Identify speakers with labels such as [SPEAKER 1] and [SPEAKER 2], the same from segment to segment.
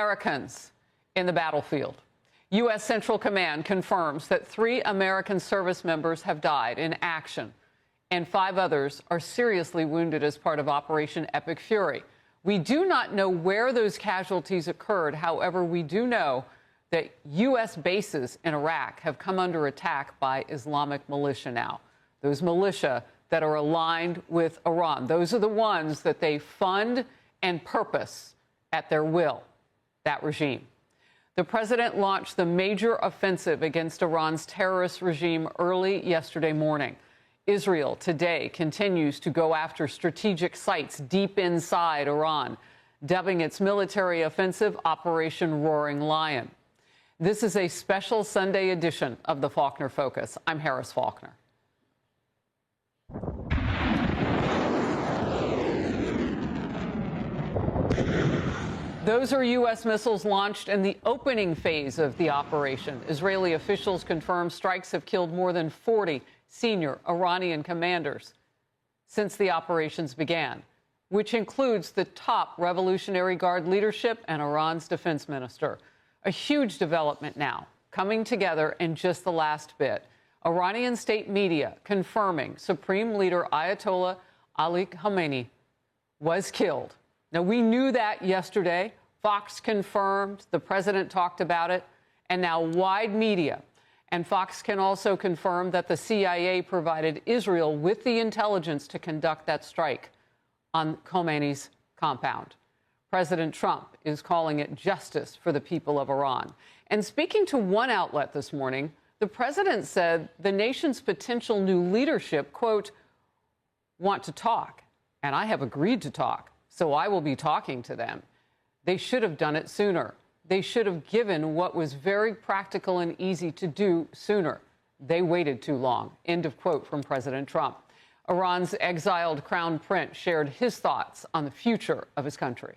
[SPEAKER 1] Americans in the battlefield. U.S. Central Command confirms that 3 American service members have died in action, and 5 others are seriously wounded as part of Operation Epic Fury. We do not know where those casualties occurred. However, we do know that U.S. bases in Iraq have come under attack by Islamic militia now. Those militia that are aligned with Iran. Those are the ones that they fund and purpose at their will, that regime. The president launched the major offensive against Iran's terrorist regime early yesterday morning. Israel today continues to go after strategic sites deep inside Iran, dubbing its military offensive Operation Roaring Lion. This is a special Sunday edition of the Faulkner Focus. I'm Harris Faulkner. Those are U.S. missiles launched in the opening phase of the operation. Israeli officials confirm strikes have killed more than 40 senior Iranian commanders since the operations began, which includes the top Revolutionary Guard leadership and Iran's defense minister. A huge development now, coming together in just the last bit. Iranian state media confirming Supreme Leader Ayatollah Ali Khamenei was killed. Now, we knew that yesterday. Fox confirmed, the president talked about it, and now wide media. And Fox can also confirm that the CIA provided Israel with the intelligence to conduct that strike on Khamenei's compound. President Trump is calling it justice for the people of Iran. And speaking to one outlet this morning, the president said the nation's potential new leadership, quote, want to talk, and I have agreed to talk, so I will be talking to them. They should have done it sooner. They should have given what was very practical and easy to do sooner. They waited too long. End of quote from President Trump. Iran's exiled crown prince shared his thoughts on the future of his country.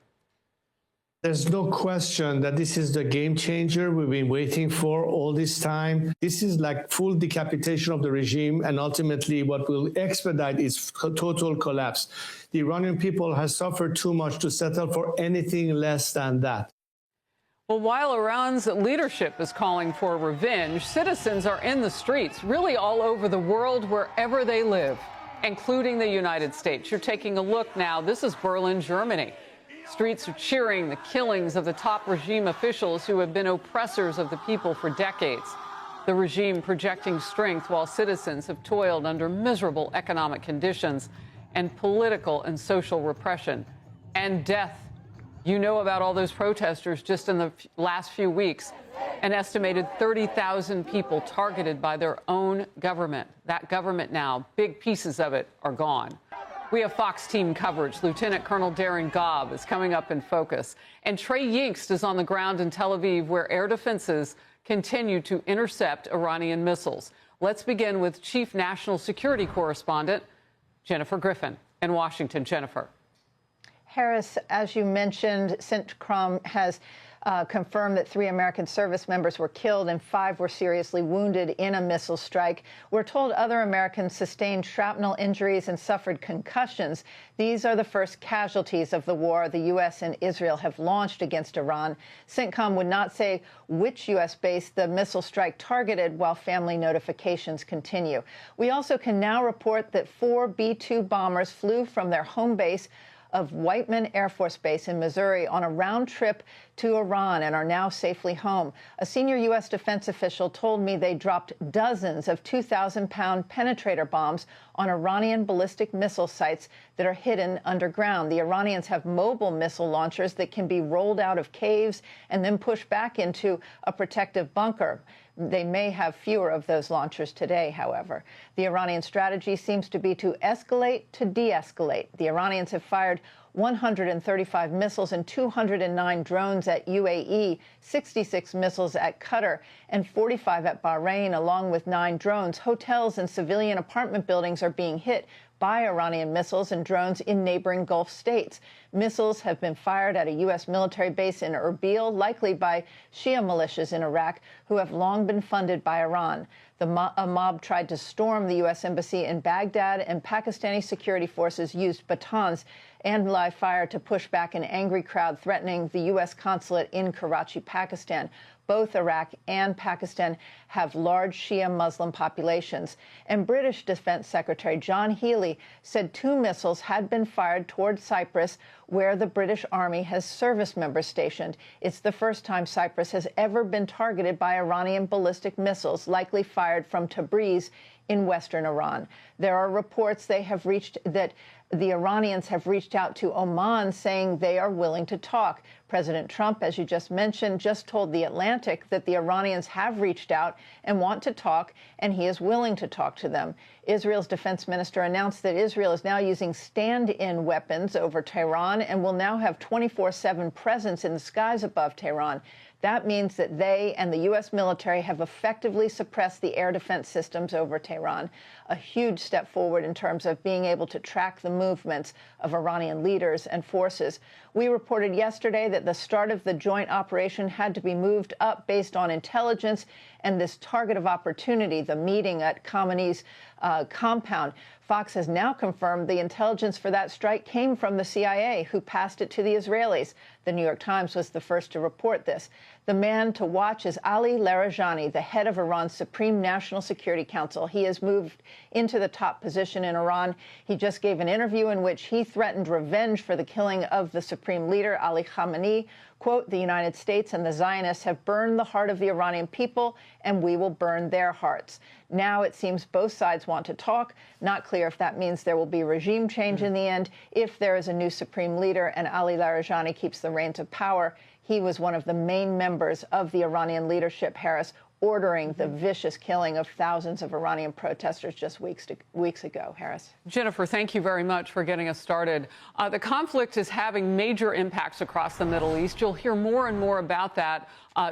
[SPEAKER 2] There's no question that this is the game changer we've been waiting for all this time. This is like full decapitation of the regime, and ultimately what will expedite its total collapse. The Iranian people has suffered too much to settle for anything less than that.
[SPEAKER 1] Well, while Iran's leadership is calling for revenge, citizens are in the streets, really all over the world, wherever they live, including the United States. You're taking a look now. This is Berlin, Germany. Streets are cheering the killings of the top regime officials who have been oppressors of the people for decades. The regime projecting strength while citizens have toiled under miserable economic conditions and political and social repression and death. You know about all those protesters just in the last few weeks. An estimated 30,000 people targeted by their own government. That government now, big pieces of it are gone. We have Fox team coverage. Lieutenant Colonel Darren Gobb is coming up in focus. And Trey Yingst is on the ground in Tel Aviv, where air defenses continue to intercept Iranian missiles. Let's begin with Chief National Security Correspondent Jennifer Griffin in Washington. Jennifer.
[SPEAKER 3] Harris, as you mentioned, CENTCOM has confirmed that 3 American service members were killed and 5 were seriously wounded in a missile strike. We're told other Americans sustained shrapnel injuries and suffered concussions. These are the first casualties of the war the U.S. and Israel have launched against Iran. CENTCOM would not say which U.S. base the missile strike targeted, while family notifications continue. We also can now report that 4 B-2 bombers flew from their home base of Whiteman Air Force Base in Missouri on a round trip to Iran and are now safely home. A senior U.S. defense official told me they dropped dozens of 2,000-pound penetrator bombs on Iranian ballistic missile sites that are hidden underground. The Iranians have mobile missile launchers that can be rolled out of caves and then pushed back into a protective bunker. They may have fewer of those launchers today, however. The Iranian strategy seems to be to escalate to de-escalate. The Iranians have fired 135 missiles and 209 drones at UAE, 66 missiles at Qatar, and 45 at Bahrain, along with 9 drones. Hotels and civilian apartment buildings are being hit by Iranian missiles and drones in neighboring Gulf states. Missiles have been fired at a U.S. military base in Erbil, likely by Shia militias in Iraq, who have long been funded by Iran. A mob tried to storm the U.S. embassy in Baghdad, and Pakistani security forces used batons and live fire to push back an angry crowd threatening the U.S. consulate in Karachi, Pakistan. Both Iraq and Pakistan have large Shia Muslim populations. And British Defense Secretary John Healey said 2 missiles had been fired toward Cyprus, where the British Army has service members stationed. It's the first time Cyprus has ever been targeted by Iranian ballistic missiles, likely fired from Tabriz in western Iran. There are reports that the Iranians have reached out to Oman saying they are willing to talk. President Trump, as you just mentioned, just told The Atlantic that the Iranians have reached out and want to talk, and he is willing to talk to them. Israel's defense minister announced that Israel is now using stand-in weapons over Tehran and will now have 24/7 presence in the skies above Tehran. That means that they and the U.S. military have effectively suppressed the air defense systems over Tehran, a huge step forward in terms of being able to track the movements of Iranian leaders and forces. We reported yesterday that the start of the joint operation had to be moved up based on intelligence and this target of opportunity, the meeting at Khamenei's compound. Fox has now confirmed the intelligence for that strike came from the CIA, who passed it to the Israelis. The New York Times was the first to report this. The man to watch is Ali Larijani, the head of Iran's Supreme National Security Council. He has moved into the top position in Iran. He just gave an interview in which he threatened revenge for the killing of the supreme leader, Ali Khamenei. Quote, "The United States and the Zionists have burned the heart of the Iranian people, and we will burn their hearts." Now it seems both sides want to talk. Not clear if that means there will be regime change in the end, if there is a new supreme leader and Ali Larijani keeps the reins of power. He was one of the main members of the Iranian leadership, Harris, ordering the vicious killing of thousands of Iranian protesters just weeks ago. Harris.
[SPEAKER 1] Jennifer, thank you very much for getting us started. The conflict is having major impacts across the Middle East. You'll hear more and more about that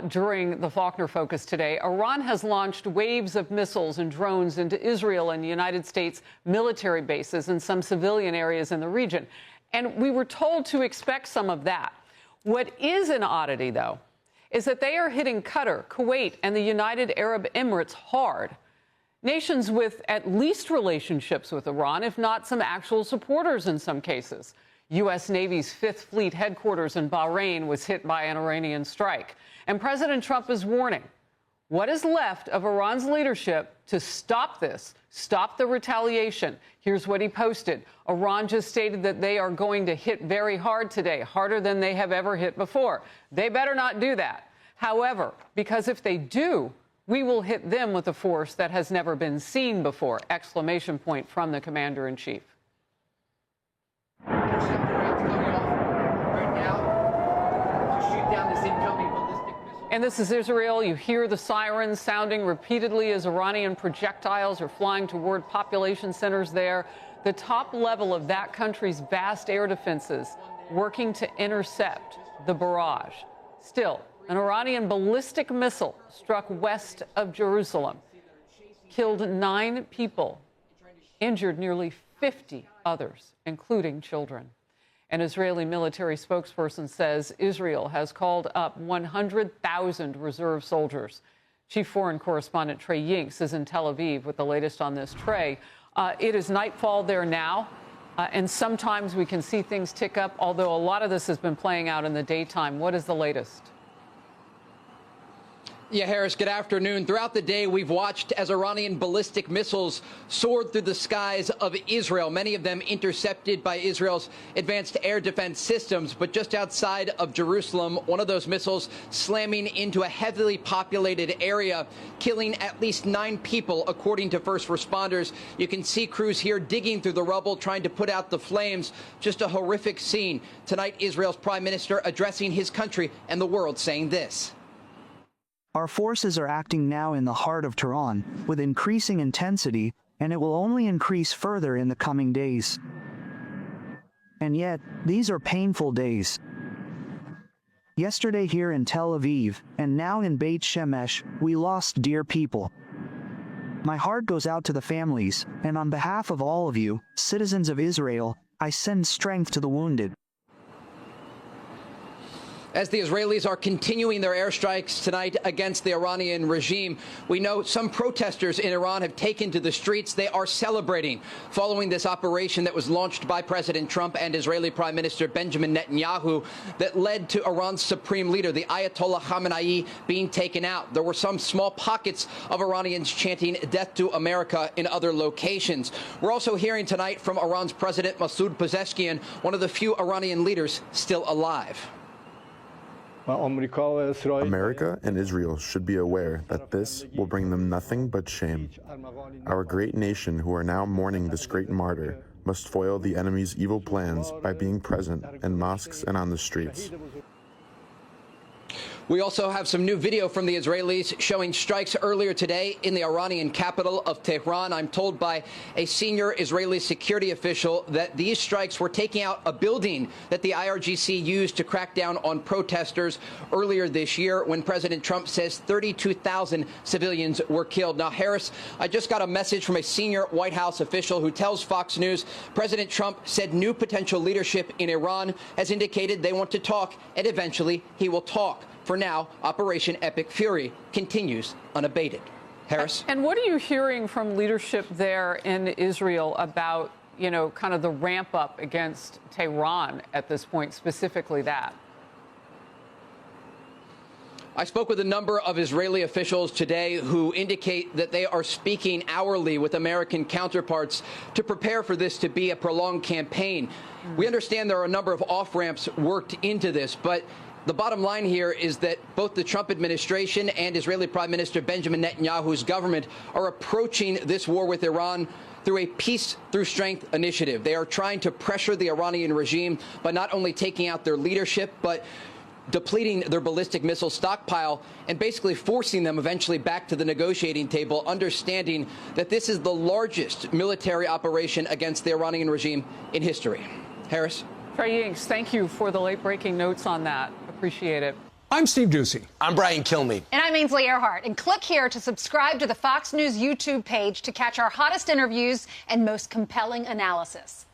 [SPEAKER 1] during the Faulkner Focus today. Iran has launched waves of missiles and drones into Israel and United States military bases and some civilian areas in the region. And we were told to expect some of that. What is an oddity, though, is that they are hitting Qatar, Kuwait, and the United Arab Emirates hard. Nations with at least relationships with Iran, if not some actual supporters in some cases. U.S. Navy's Fifth Fleet headquarters in Bahrain was hit by an Iranian strike. And President Trump is warning what is left of Iran's leadership to stop this, stop the retaliation. Here's what he posted. Iran just stated that they are going to hit very hard today, harder than they have ever hit before. They better not do that. However, because if they do, we will hit them with a force that has never been seen before! Exclamation point from the commander-in-chief. And this is Israel. You hear the sirens sounding repeatedly as Iranian projectiles are flying toward population centers there. The top level of that country's vast air defenses working to intercept the barrage. Still, an Iranian ballistic missile struck west of Jerusalem, killed 9 people, injured nearly 50 others, including children. An Israeli military spokesperson says Israel has called up 100,000 reserve soldiers. Chief Foreign Correspondent Trey Yinks is in Tel Aviv with the latest on this. Trey, it is nightfall there now, and sometimes we can see things tick up, although a lot of this has been playing out in the daytime. What is the latest?
[SPEAKER 4] Yeah, Harris, good afternoon. Throughout the day, we've watched as Iranian ballistic missiles soared through the skies of Israel, many of them intercepted by Israel's advanced air defense systems. But just outside of Jerusalem, one of those missiles slamming into a heavily populated area, killing at least 9 people, according to first responders. You can see crews here digging through the rubble, trying to put out the flames. Just a horrific scene. Tonight, Israel's prime minister addressing his country and the world, saying this.
[SPEAKER 5] Our forces are acting now in the heart of Tehran with increasing intensity, and it will only increase further in the coming days. And yet, these are painful days. Yesterday here in Tel Aviv, and now in Beit Shemesh, we lost dear people. My heart goes out to the families, and on behalf of all of you, citizens of Israel, I send strength to the wounded.
[SPEAKER 4] As the Israelis are continuing their airstrikes tonight against the Iranian regime, we know some protesters in Iran have taken to the streets. They are celebrating following this operation that was launched by President Trump and Israeli Prime Minister Benjamin Netanyahu that led to Iran's supreme leader, the Ayatollah Khamenei, being taken out. There were some small pockets of Iranians chanting "Death to America" in other locations. We're also hearing tonight from Iran's President Masoud Pezeshkian, one of the few Iranian leaders still alive.
[SPEAKER 6] America and Israel should be aware that this will bring them nothing but shame. Our great nation, who are now mourning this great martyr, must foil the enemy's evil plans by being present in mosques and on the streets.
[SPEAKER 4] We also have some new video from the Israelis showing strikes earlier today in the Iranian capital of Tehran. I'm told by a senior Israeli security official that these strikes were taking out a building that the IRGC used to crack down on protesters earlier this year when President Trump says 32,000 civilians were killed. Now, Harris, I just got a message from a senior White House official who tells Fox News President Trump said new potential leadership in Iran has indicated they want to talk, and eventually he will talk. For now, Operation Epic Fury continues unabated. Harris?
[SPEAKER 1] And what are you hearing from leadership there in Israel about, kind of the ramp up against Tehran at this point, specifically that?
[SPEAKER 4] I spoke with a number of Israeli officials today who indicate that they are speaking hourly with American counterparts to prepare for this to be a prolonged campaign. We understand there are a number of off-ramps worked into this, but the bottom line here is that both the Trump administration and Israeli Prime Minister Benjamin Netanyahu's government are approaching this war with Iran through a peace through strength initiative. They are trying to pressure the Iranian regime by not only taking out their leadership, but depleting their ballistic missile stockpile and basically forcing them eventually back to the negotiating table, understanding that this is the largest military operation against the Iranian regime in history. Harris?
[SPEAKER 1] Trey Yingst, thank you for the late-breaking notes on that. Appreciate it.
[SPEAKER 7] I'm Steve Doocy.
[SPEAKER 8] I'm Brian Kilmeade.
[SPEAKER 9] And I'm Ainsley Earhart. And click here to subscribe to the Fox News YouTube page to catch our hottest interviews and most compelling analysis.